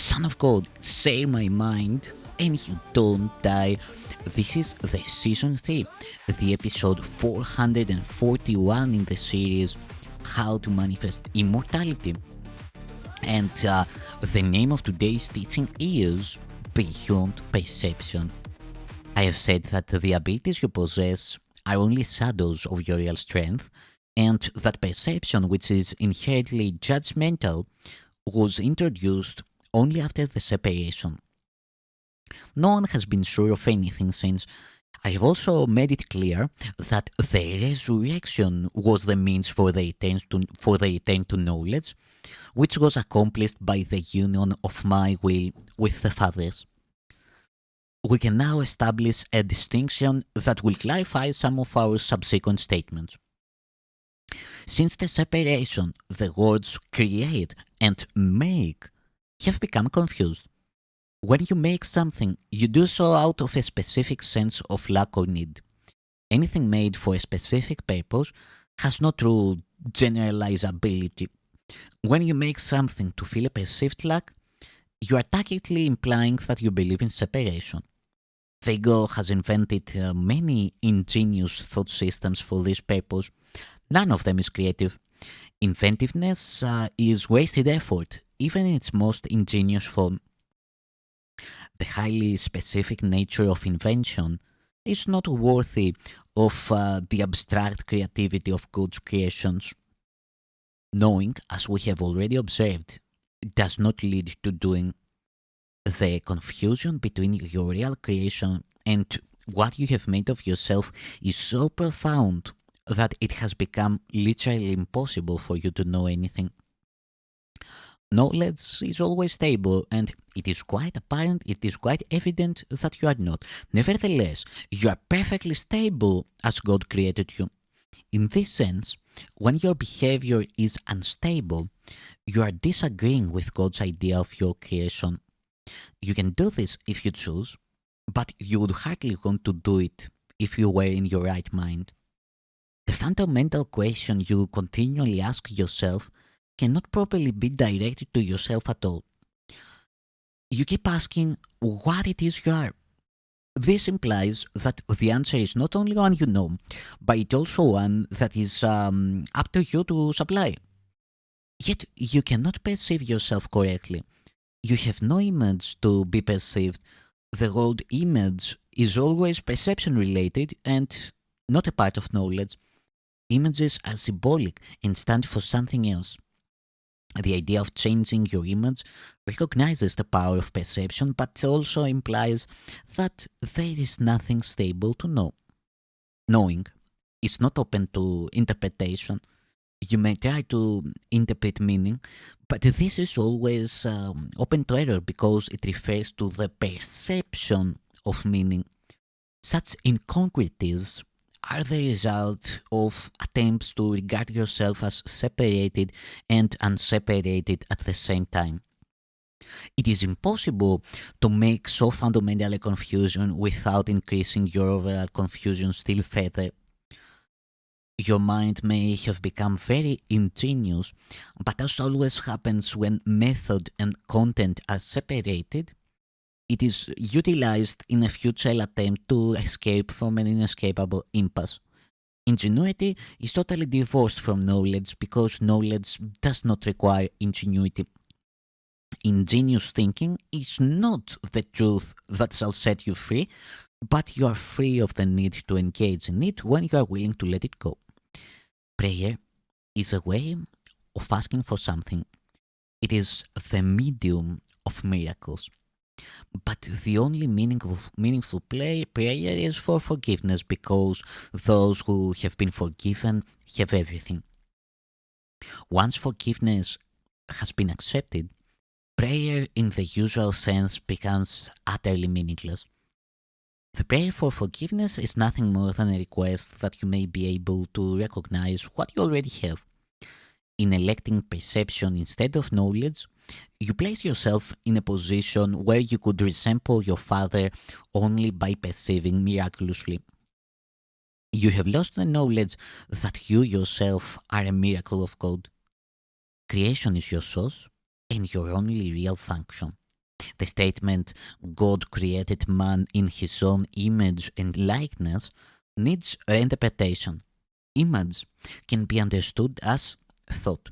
Son of God, share my mind, and you don't die. This is the season 3, the episode 441 in the series How to Manifest Immortality. And the name of today's teaching is Beyond Perception. I have said that the abilities you possess are only shadows of your real strength, and that perception, which is inherently judgmental, was introduced only after the separation. No one has been sure of anything since. I have also made it clear that the resurrection was the means for the return to knowledge, which was accomplished by the union of my will with the Father's. We can now establish a distinction that will clarify some of our subsequent statements. Since the separation, the words create and make have become confused. When you make something, you do so out of a specific sense of lack or need. Anything made for a specific purpose has no true generalizability. When you make something to fill a perceived lack, you are tacitly implying that you believe in separation. The ego has invented many ingenious thought systems for this purpose. None of them is creative. Inventiveness is wasted effort, even in its most ingenious form. The highly specific nature of invention is not worthy of the abstract creativity of God's creations. Knowing, as we have already observed, does not lead to doing. The confusion between your real creation and what you have made of yourself is so profound that it has become literally impossible for you to know anything. Knowledge is always stable, and it is quite evident that you are not. Nevertheless, you are perfectly stable as God created you. In this sense, when your behavior is unstable, you are disagreeing with God's idea of your creation. You can do this if you choose, but you would hardly want to do it if you were in your right mind. The fundamental question you continually ask yourself cannot properly be directed to yourself at all. You keep asking what it is you are. This implies that the answer is not only one you know, but it's also one that is up to you to supply. Yet you cannot perceive yourself correctly. You have no image to be perceived. The word image is always perception related and not a part of knowledge. Images are symbolic and stand for something else. The idea of changing your image recognizes the power of perception, but also implies that there is nothing stable to know. Knowing is not open to interpretation. You may try to interpret meaning, but this is always open to error because it refers to the perception of meaning. Such incongruities are the result of attempts to regard yourself as separated and unseparated at the same time. It is impossible to make so fundamental a confusion without increasing your overall confusion still further. Your mind may have become very ingenious, but as always happens when method and content are separated, it is utilized in a futile attempt to escape from an inescapable impasse. Ingenuity is totally divorced from knowledge because knowledge does not require ingenuity. Ingenious thinking is not the truth that shall set you free, but you are free of the need to engage in it when you are willing to let it go. Prayer is a way of asking for something. It is the medium of miracles. But the only meaningful prayer is for forgiveness because those who have been forgiven have everything. Once forgiveness has been accepted, prayer in the usual sense becomes utterly meaningless. The prayer for forgiveness is nothing more than a request that you may be able to recognize what you already have. In electing perception instead of knowledge, you place yourself in a position where you could resemble your Father only by perceiving miraculously. You have lost the knowledge that you yourself are a miracle of God. Creation is your source and your only real function. The statement, God created man in his own image and likeness, needs reinterpretation. Image can be understood as thought,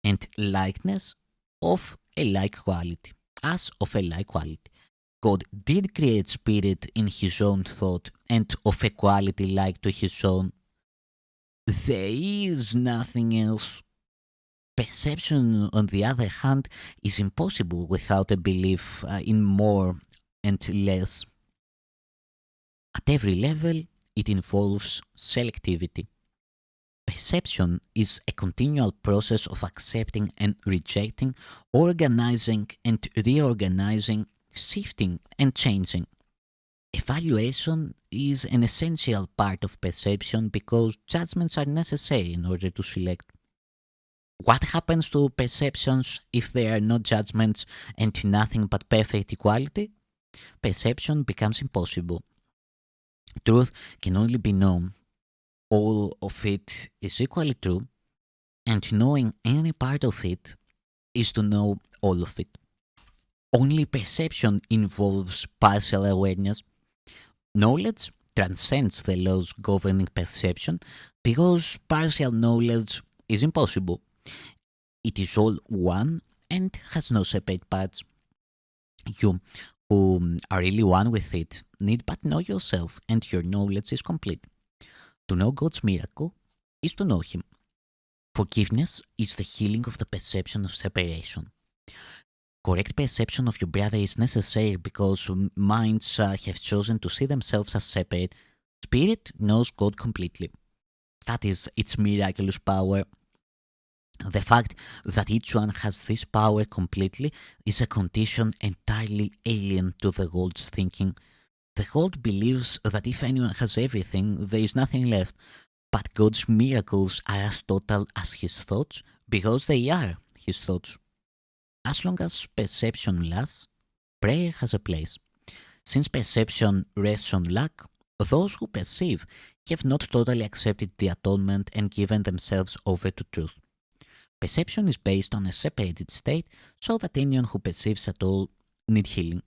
and likeness of a like quality, as of a like quality. God did create spirit in his own thought and of a quality like to his own. There is nothing else. Perception, on the other hand, is impossible without a belief in more and less. At every level, it involves selectivity. Perception is a continual process of accepting and rejecting, organizing and reorganizing, shifting and changing. Evaluation is an essential part of perception because judgments are necessary in order to select. What happens to perceptions if there are no judgments and nothing but perfect equality? Perception becomes impossible. Truth can only be known. All of it is equally true, and knowing any part of it is to know all of it. Only perception involves partial awareness. Knowledge transcends the laws governing perception because partial knowledge is impossible. It is all one and has no separate parts. You, who are really one with it, need but know yourself, and your knowledge is complete. To know God's miracle is to know Him. Forgiveness is the healing of the perception of separation. Correct perception of your brother is necessary because minds have chosen to see themselves as separate. Spirit knows God completely. That is its miraculous power. The fact that each one has this power completely is a condition entirely alien to the world's thinking. The world believes that if anyone has everything, there is nothing left. But God's miracles are as total as His thoughts because they are His thoughts. As long as perception lasts, prayer has a place. Since perception rests on lack, those who perceive have not totally accepted the atonement and given themselves over to truth. Perception is based on a separated state, so that anyone who perceives at all need healing.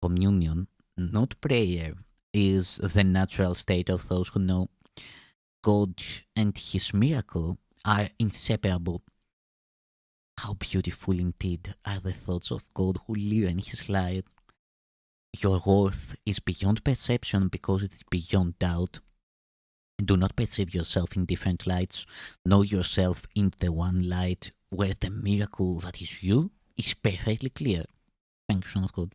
Communion, not prayer, is the natural state of those who know. God and His miracle are inseparable. How beautiful indeed are the thoughts of God who live in His light. Your worth is beyond perception because it is beyond doubt. Do not perceive yourself in different lights. Know yourself in the one light where the miracle that is you is perfectly clear. Thank you, Son of God.